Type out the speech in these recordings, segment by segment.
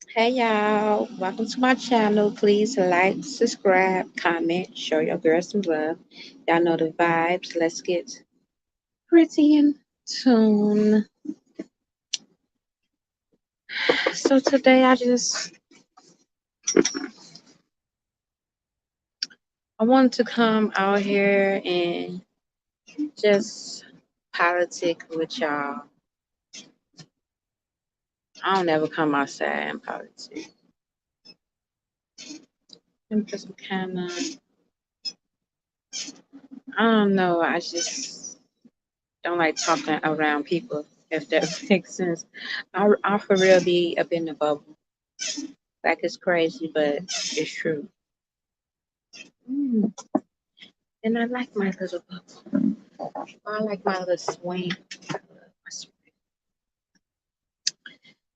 Hey y'all, welcome to my channel. Please like, subscribe, comment, show your girls some love. Y'all know the vibes. Let's get pretty in tune. So today I wanted to come out here and just politic with y'all. I don't ever come outside and politic. I'm just kind of, I don't know. I just don't like talking around people. If that makes sense, I for real be up in the bubble. Like it's crazy, but it's true. Mm. And I like my little bubble. I like my little swing.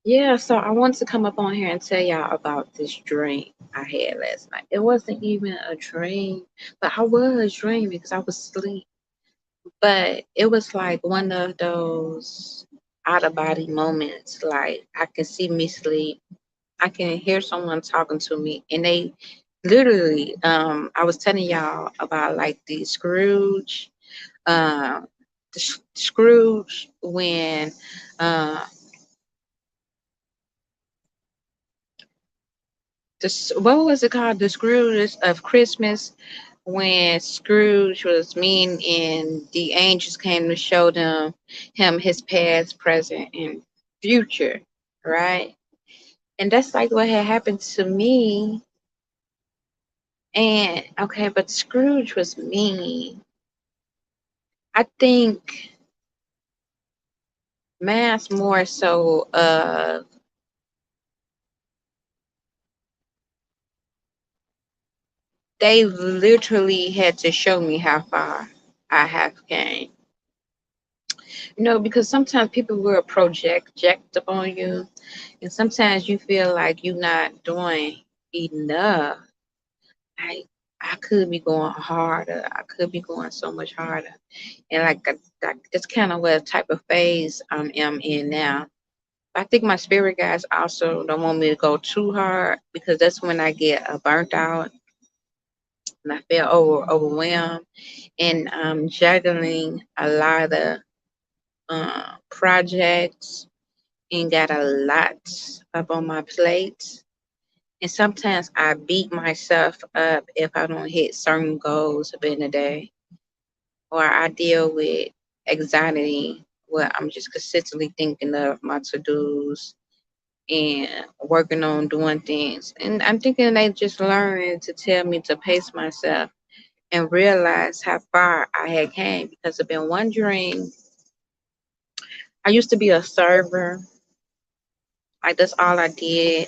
Yeah, so I wanted to come up on here and tell y'all about this dream I had last night. It wasn't even a dream, but I was dreaming because I was asleep. But it was like one of those out of body moments. Like I can see me sleep. I can hear someone talking to me, and they literally. I was telling y'all about like the Scrooge, uh, Scrooge when uh, what was it called? The Scrooge of Christmas when Scrooge was mean and the angels came to show him his past, present, and future, right? And that's like what had happened to me. And okay, but Scrooge was mean. I think Mass more so they literally had to show me how far I have came. Because sometimes people will project upon you, and sometimes you feel like you're not doing enough. Like I could be going harder. I could be going so much harder. And that's kind of what type of phase I am in now. I think my spirit guides also don't want me to go too hard because that's when I get burnt out and I feel overwhelmed. And juggling a lot of projects and got a lot up on my plate. And sometimes I beat myself up if I don't hit certain goals within a day, or I deal with anxiety where I'm just consistently thinking of my to dos and working on doing things. And I'm thinking they just learning to tell me to pace myself and realize how far I had came because I've been wondering. I used to be a server, like that's all I did.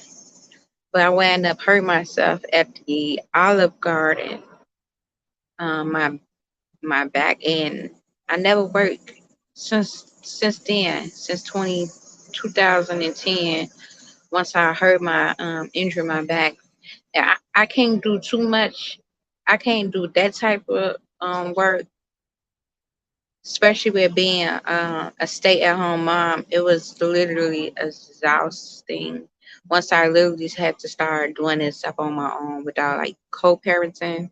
But I wound up hurting myself at the Olive Garden. My back end. I never worked since then, since 2010. Once I hurt my injured my back, I can't do too much. I can't do that type of work, especially with being a stay-at-home mom. It was literally exhausting. Once I literally had to start doing this stuff on my own without like co-parenting.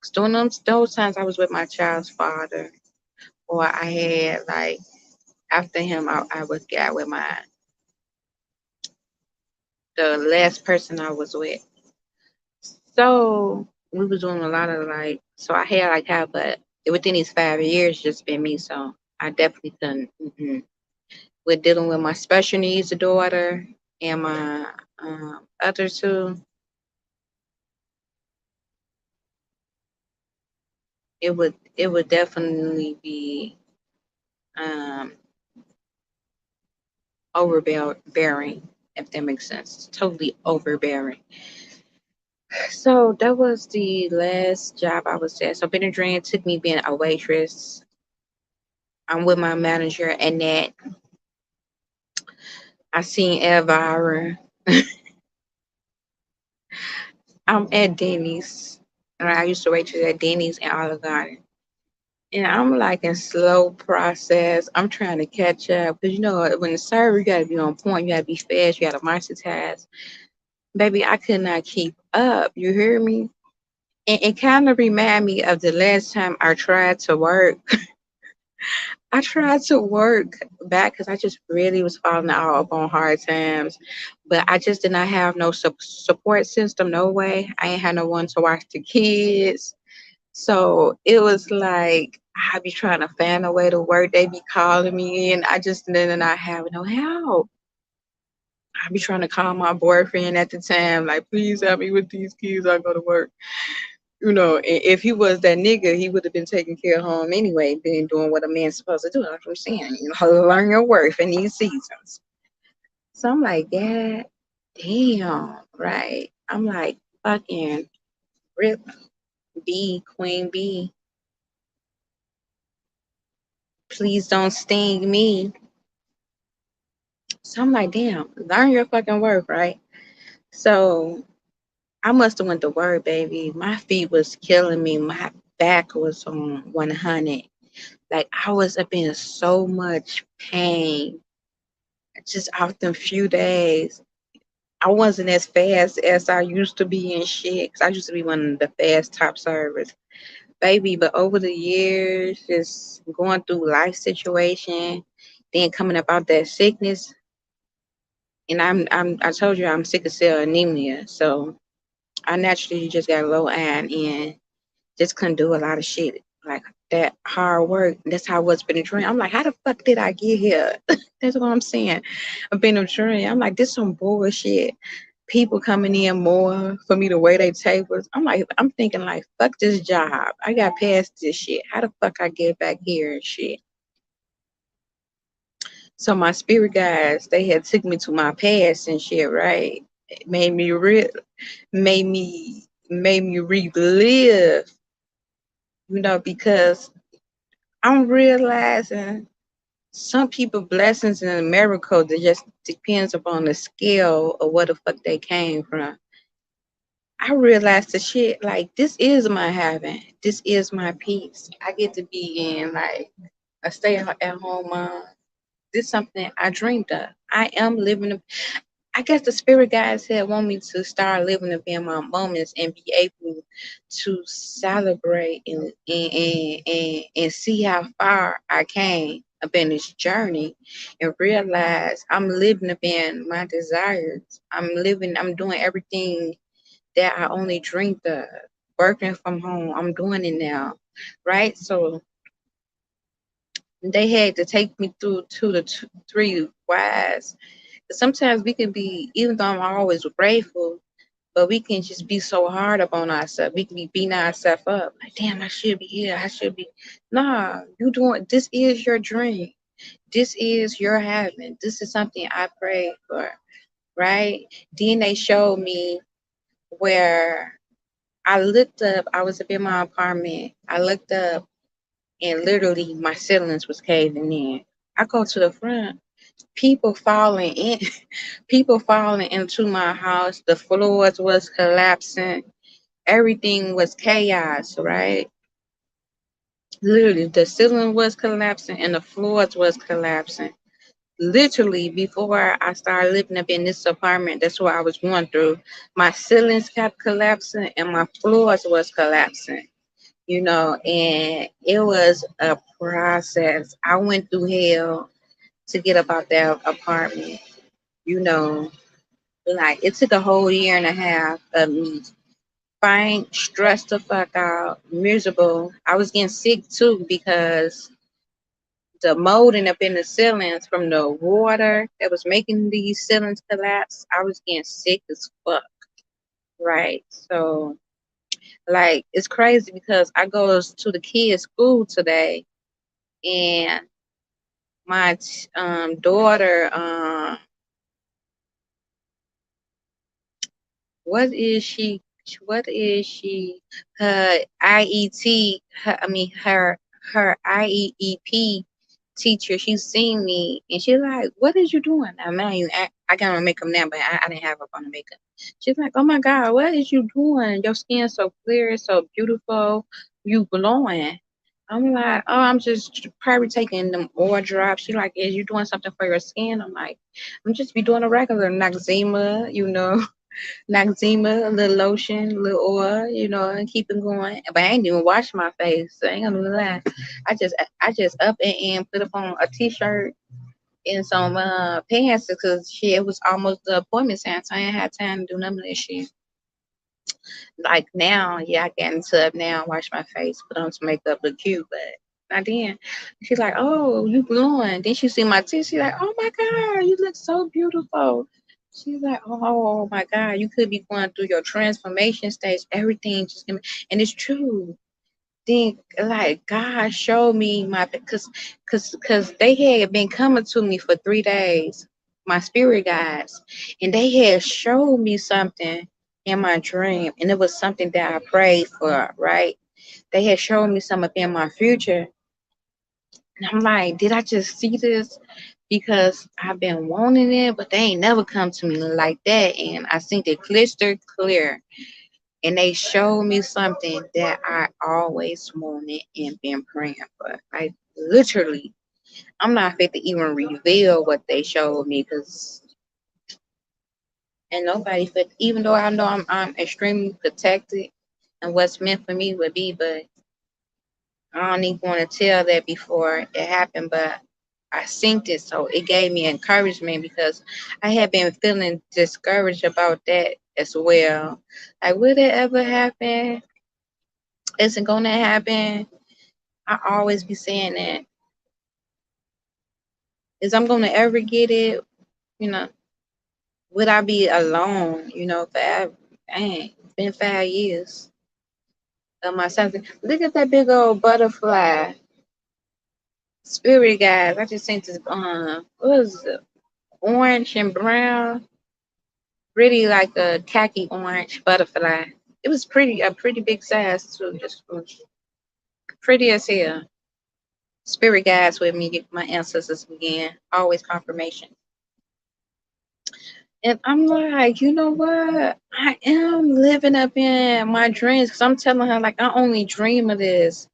'Cause during those times I was with my child's father, or I had like after him, I was got with the last person I was with. So we was doing a lot of like, so I had like how, but within these 5 years, just been me. So I definitely couldn't. With dealing with my special needs daughter and my other two, it would definitely be um overbearing, if that makes sense. Totally overbearing. So that was the last job I was at. So Ben and Dream took me being a waitress. I'm with my manager and that I seen Elvira. I'm at Denny's. And I used to waitress at Denny's and Olive Garden. And I'm like in slow process. I'm trying to catch up because when the server, you gotta be on point, you gotta be fast, you gotta multitask. Baby, I could not keep up. You hear me? And it kind of remind me of the last time I tried to work. I tried to work back because I just really was falling out on hard times, but I just did not have no support system. No way. I ain't had no one to watch the kids. So it was like I be trying to find a way to work. They be calling me in. I just did not have no help. I be trying to call my boyfriend at the time, like, please help me with these kids. I go to work. If he was that nigga, he would have been taking care of home anyway, been doing what a man's supposed to do. That's what I'm saying. Learn your worth in these seasons. So I'm like, God damn, right? I'm like, fucking Rip B, Queen B, please don't sting me. So I'm like, damn, learn your fucking worth, right? So I must have went to work, baby. My feet was killing me. My back was on 100. Like I was up in so much pain just out them few days. I wasn't as fast as I used to be in shit. Cause I used to be one of the fast top servers, baby. But over the years, just going through life situation, then coming up out that sickness, and I told you I'm sickle cell anemia, so I naturally just got low iron and just couldn't do a lot of shit like that hard work. That's how I was been a dream. I'm like, how the fuck did I get here? That's what I'm saying. I've been a dream. I'm like, this some bullshit. People coming in more for me to wait their tables. I'm thinking like, fuck this job. I got past this shit. How the fuck I get back here and shit? So my spirit guides, they had took me to my past and shit, right? It made me relive, because I'm realizing some people blessings and a miracle that just depends upon the scale of what the fuck they came from. I realized the shit like this is my heaven. This is my peace. I get to be in like a stay at home mom. This is something I dreamed of. I am living. I guess the spirit guides had want me to start living in my moments and be able to celebrate and see how far I came up in this journey and realize I'm living up in my desires. I'm doing everything that I only dreamed of. Working from home, I'm doing it now. Right? So they had to take me through three whys. Sometimes we can be, even though I'm always grateful, but we can just be so hard upon ourselves. We can be beating ourselves up. Like, damn, I should be here. I should be. Nah, you doing this is your dream. This is your heaven. This is something I prayed for, right? Then they showed me where I looked up, I was up in my apartment. I looked up and literally my ceilings was caving in. I go to the front, people falling in, people falling into my house. The floors was collapsing. Everything was chaos, right? Literally, the ceiling was collapsing and the floors was collapsing. Literally, before I started living up in this apartment, that's what I was going through. My ceilings kept collapsing and my floors was collapsing. And it was a process. I went through hell to get up out that apartment. You know, like it took a whole year and a half of me fine, stressed the fuck out, miserable. I was getting sick too because the molding up in the ceilings from the water that was making these ceilings collapse, I was getting sick as fuck. Right. So like it's crazy because I goes to the kids' school today and my daughter what is she? What is she? Her IET. Her IEEP teacher. She's seen me and she's like, "What is you doing?" I got my makeup now, but I didn't have up on the makeup. She's like, "Oh my God, what is you doing? Your skin so clear, so beautiful. You glowing." I'm like, oh, I'm just probably taking them oil drops. She like, is you doing something for your skin? I'm like, I'm just be doing a regular Noxzema, Noxzema, a little lotion, a little oil, and keep it going. But I ain't even wash my face. So I ain't gonna lie. I just up and put up on a t-shirt and some pants because shit, it was almost the appointment time, so I ain't had time to do none of this shit. Like now, yeah, I get in the tub now, wash my face, put on some makeup, look cute, but not then. She's like, oh, you glowing. Then she see my teeth. She's like, oh my God, you look so beautiful. She's like, oh my God, you could be going through your transformation stage. Everything just, and it's true. Then like God showed me because they had been coming to me for 3 days, my spirit guides, and they had showed me something in my dream, and it was something that I prayed for, right? They had shown me something in my future, and I'm like, did I just see this? Because I've been wanting it, but they ain't never come to me like that, and I seen it crystal clear, and they showed me something that I always wanted and been praying for. Like literally, I'm not fit to even reveal what they showed me because and nobody fit. Even though I know I'm extremely protected and what's meant for me would be, but I don't even want to tell that before it happened. But I synced it, so it gave me encouragement because I had been feeling discouraged about that as well. Like, will it ever happen? Isn't gonna happen. I always be saying that. Is I'm gonna ever get it? You know, would I be alone? Forever? Dang, it's been 5 years of myself. Look at that big old butterfly. Spirit guys. I just seen this what was it? Orange and brown. Really like a khaki orange butterfly. It was a pretty big size too. Just was pretty as hell. Spirit guides with me, my ancestors again. Always confirmation. And I'm like, you know what? I am living up in my dreams because I'm telling her, like, I only dream of this.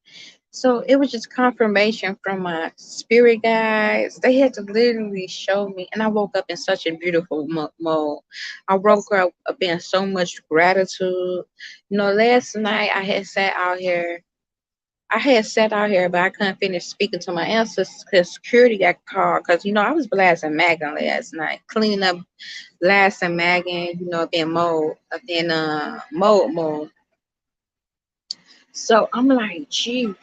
So it was just confirmation from my spirit guides. They had to literally show me. And I woke up in such a beautiful mode. I woke up in so much gratitude. Last night I had sat out here, but I couldn't finish speaking to my ancestors because security got called. Because, I was blasting Megan last night, cleaning up last and Megan, being mold, then mold. So I'm like, gee,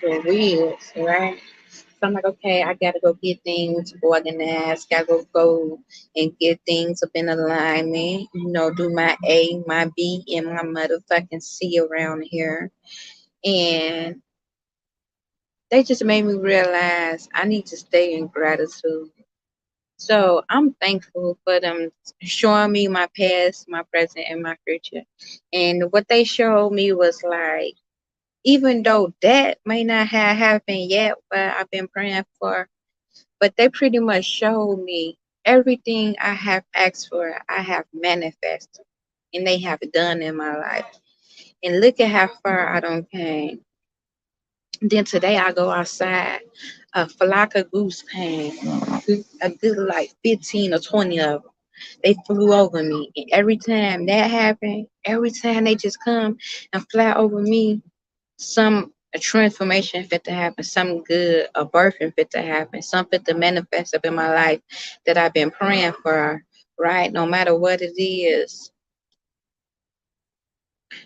for real, right? So I'm like, okay, I gotta go get things organized, gotta go and get things up in alignment, do my A, my B, and my motherfucking C around here. And they just made me realize I need to stay in gratitude. So I'm thankful for them showing me my past, my present, and my future. And what they showed me was like, even though that may not have happened yet, but I've been praying for, but they pretty much showed me everything I have asked for, I have manifested, and they have done in my life. And look at how far I don't came. Then today I go outside, a flock of goose came, a good like 15 or 20 of them. They flew over me. And every time that happened, every time they just come and fly over me, some a transformation fit to happen, something good, a birthing fit to happen, something to manifest up in my life that I've been praying for, right? No matter what it is.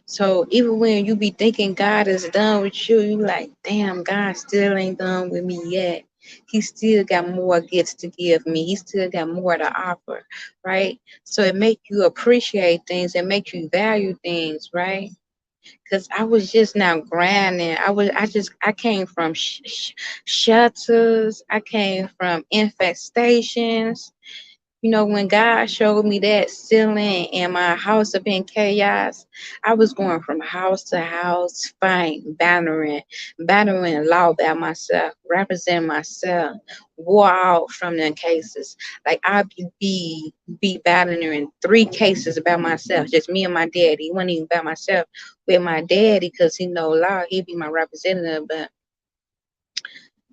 So even when you be thinking God is done with you, you like, damn, God still ain't done with me yet. He still got more gifts to give me. He still got more to offer, right? So it make you appreciate things. It make you value things, right? Because I was just now grinding. I came from shelters. I came from infestations. When God showed me that ceiling and my house up in chaos, I was going from house to house, fighting, battering law by myself, representing myself, war out from them cases. Like I be battling in 3 cases about myself, just me and my daddy. It wasn't even about myself with my daddy because he know law, he be my representative, but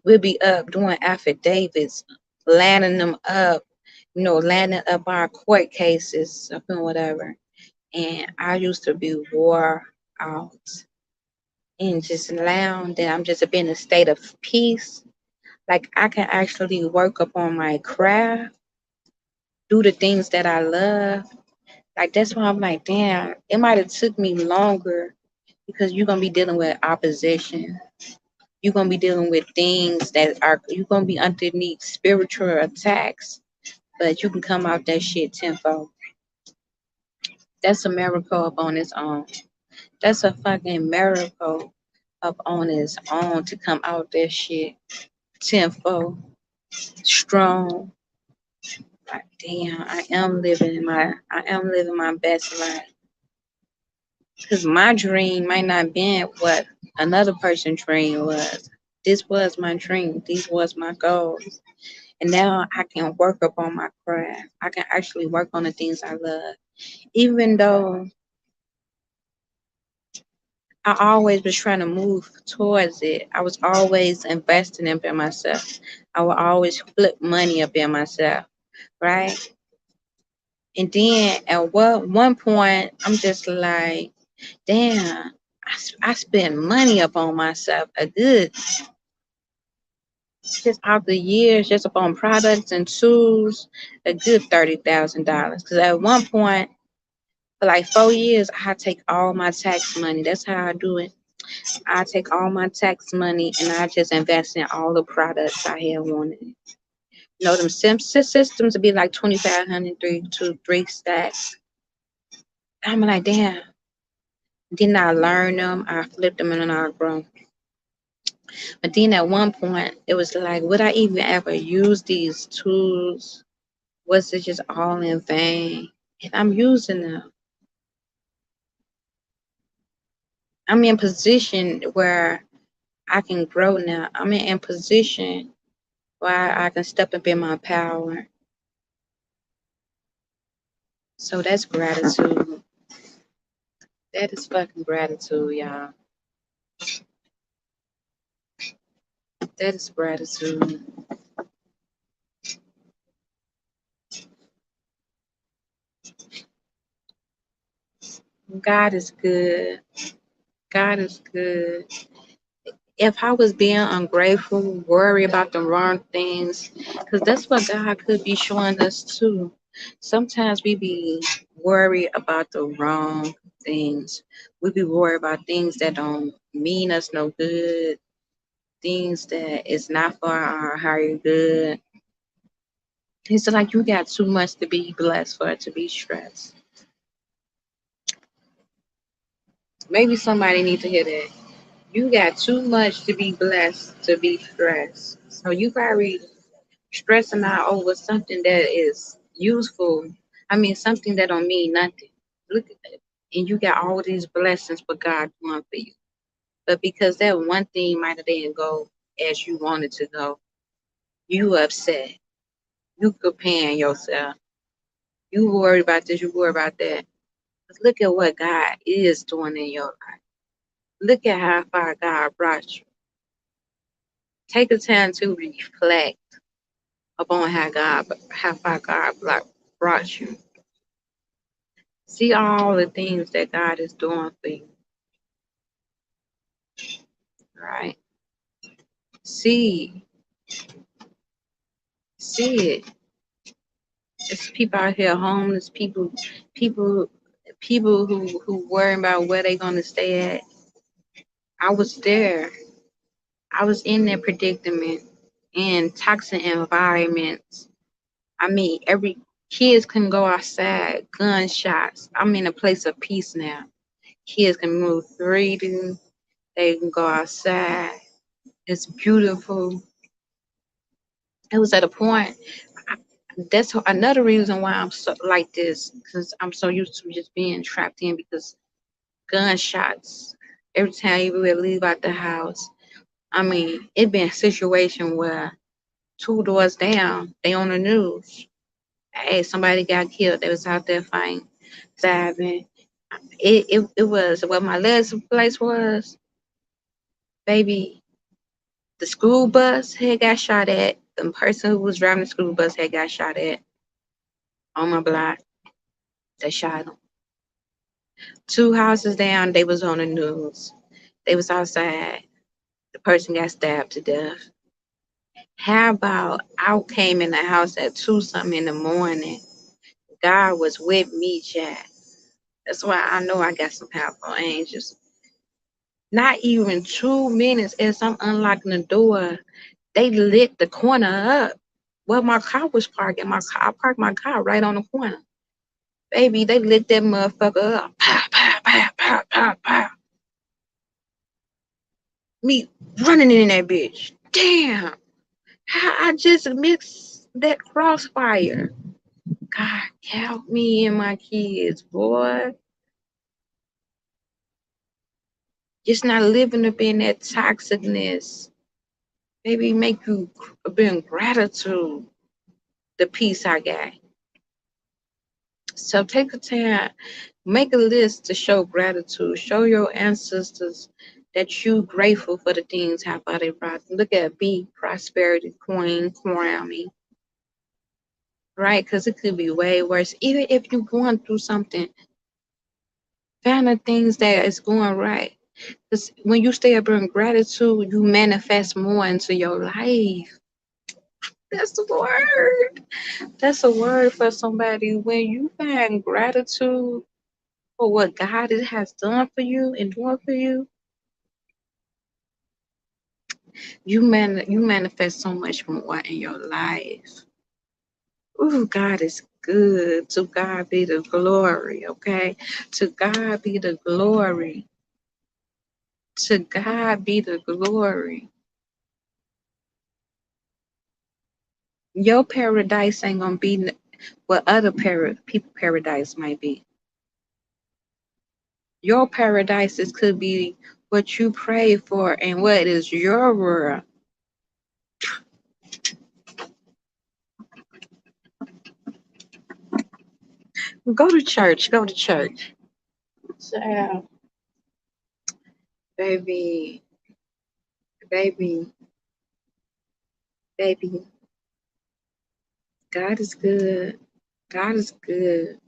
We'll be up doing affidavits, landing them up, landing up our court cases up and whatever. And I used to be wore out and just now that I'm just in a state of peace. Like I can actually work upon my craft, do the things that I love. Like that's why I'm like, damn, it might have took me longer because you're gonna be dealing with opposition. You're gonna be dealing with things that are you're gonna be underneath spiritual attacks, but you can come out that shit tenfold. That's a miracle up on its own. That's a fucking miracle up on its own to come out that shit tenfold, strong. Like, damn, I am living my best life. Cause my dream might not been what another person's dream was. This was my dream. These was my goals. And now I can work upon my craft. I can actually work on the things I love. Even though I always was trying to move towards it. I was always investing up in myself. I would always flip money up in myself, right? And then at one point, I'm just like, damn, I spend money up on myself a good, just out the years, just upon products and tools, a good $30,000. Because at one point, for like 4 years, I take all my tax money. That's how I do it. I take all my tax money and I just invest in all the products I have wanted. Them systems would be like 2,500, three stacks. I'm like, damn. Then I learned them, I flipped them, and then I grow. But then at one point, it was like, would I even ever use these tools? Was it just all in vain? And I'm using them. I'm in position where I can grow now. I'm in position where I can step up in my power. So that's gratitude. That is fucking gratitude, y'all. That is gratitude. God is good. God is good. If I was being ungrateful, worry about the wrong things, because that's what God could be showing us too. Sometimes we be worried about the wrong things. We be worried about things that don't mean us no good, things that is not for our higher good. It's like you got too much to be blessed for it to be stressed. Maybe somebody needs to hear that. You got too much to be blessed to be stressed. So you probably stressing out over something that is useful. I mean, something that don't mean nothing. Look at that. And you got all these blessings for God doing for you. But because that one thing might have didn't go as you wanted to go, you upset. You comparing yourself. You worried about this, you worried about that. But look at what God is doing in your life. Look at how far God brought you. Take the time to reflect upon how far God brought you. See all the things that God is doing for you, right? See, see it. It's people out here homeless, people, people who worry about where they're gonna stay at. I was there. I was in that predicament in toxic environments. I mean, every kids can go outside, gunshots. I'm in a place of peace now. Kids can move freely. They can go outside. It's beautiful. It was at a point. That's another reason why I'm so like this, because I'm so used to just being trapped in because gunshots. Every time you would leave out the house, I mean, it been a situation where two doors down, they on the news. Hey, somebody got killed. They was out there fighting, stabbing. It was where my last place was, baby. The school bus had got shot at. The person who was driving the school bus had got shot at on my block. They shot him. 2 houses down, they was on the news. They was outside. The person got stabbed to death. How about I came in the house at 2 something in the morning? God was with me, Jack. That's why I know I got some powerful angels. Not even 2 minutes as I'm unlocking the door, they lit the corner up. Well, my car was parked, and I parked my car right on the corner. Baby, they lit that motherfucker up. Pow, pow, pow, pow, pow, pow. Me running in that bitch. Damn. How I just mixed that crossfire. God help me and my kids, boy. Just not living up in that toxicness. Maybe make you bring gratitude, the peace I got. So take a time, make a list to show gratitude. Show your ancestors that you grateful for the things how far they brought. Look at B, prosperity, queen, crown me. Right? Because it could be way worse. Even if you're going through something, find the things that is going right. Because when you stay up in gratitude, you manifest more into your life. That's the word. That's a word for somebody. When you find gratitude for what God has done for you and doing for you, you manifest so much more in your life. Ooh, God is good. To God be the glory, okay? To God be the glory. To God be the glory. Your paradise ain't gonna be what other people paradise might be. Your paradises could be what you pray for and what is your world. Go to church. Go to church. So, baby, baby, baby. God is good. God is good.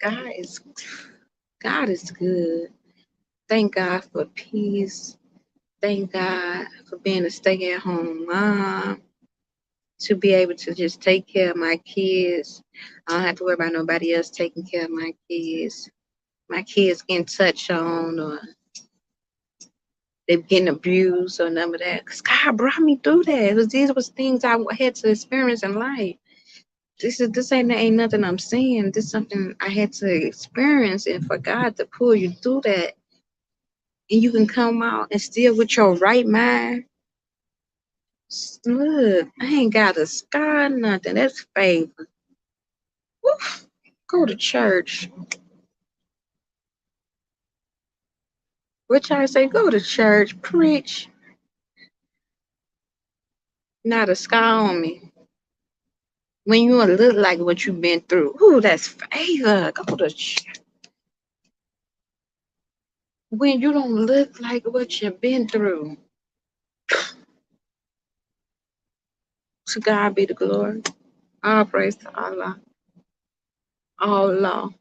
God is God is good. Thank God for peace. Thank God for being a stay-at-home mom. To be able to just take care of my kids. I don't have to worry about nobody else taking care of my kids. My kids getting touched on or they getting abused or none of that. Because God brought me through that. These was things I had to experience in life. This ain't nothing I'm saying. This is something I had to experience, and for God to pull you through that, and you can come out and still with your right mind. Look, I ain't got a scar, nothing. That's favor. Woo. Go to church. What y'all say? Go to church, preach. Not a scar on me. When you look like what you've been through, ooh, that's favor. Go to church. When you don't look like what you've been through, to God be the glory. All praise to Allah. Allah.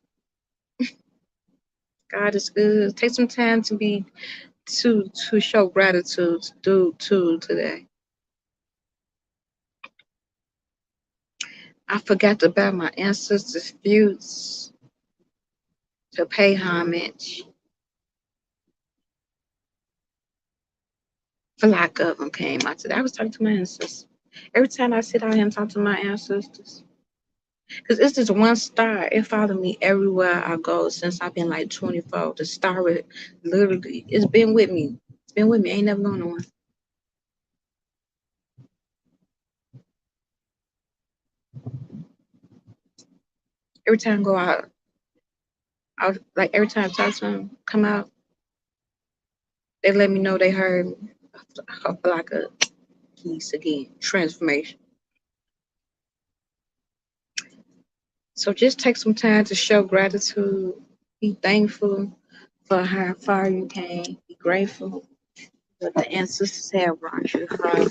God is good. Take some time to show gratitude to today. I forgot about my ancestors' feuds to pay homage. A lot of them came out today. I was talking to my ancestors. Every time I sit out here and talk to my ancestors, because it's just one star. It followed me everywhere I go since I've been like 24. The star, literally, it's been with me. It's been with me. Ain't never going nowhere. Every time I go out, like every time I talk to them, come out, they let me know they heard me. Like a piece again, transformation. So just take some time to show gratitude. Be thankful for how far you came. Be grateful. what the ancestors have brought you from.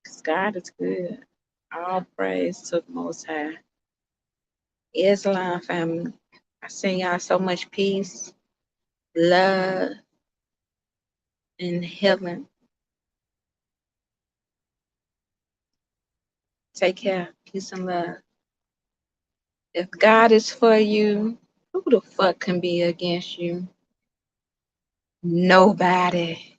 'Cause God is good. All praise to the Most High. Islam family, I send y'all so much peace, love, and healing. Take care. Peace and love. If God is for you, who the fuck can be against you? Nobody.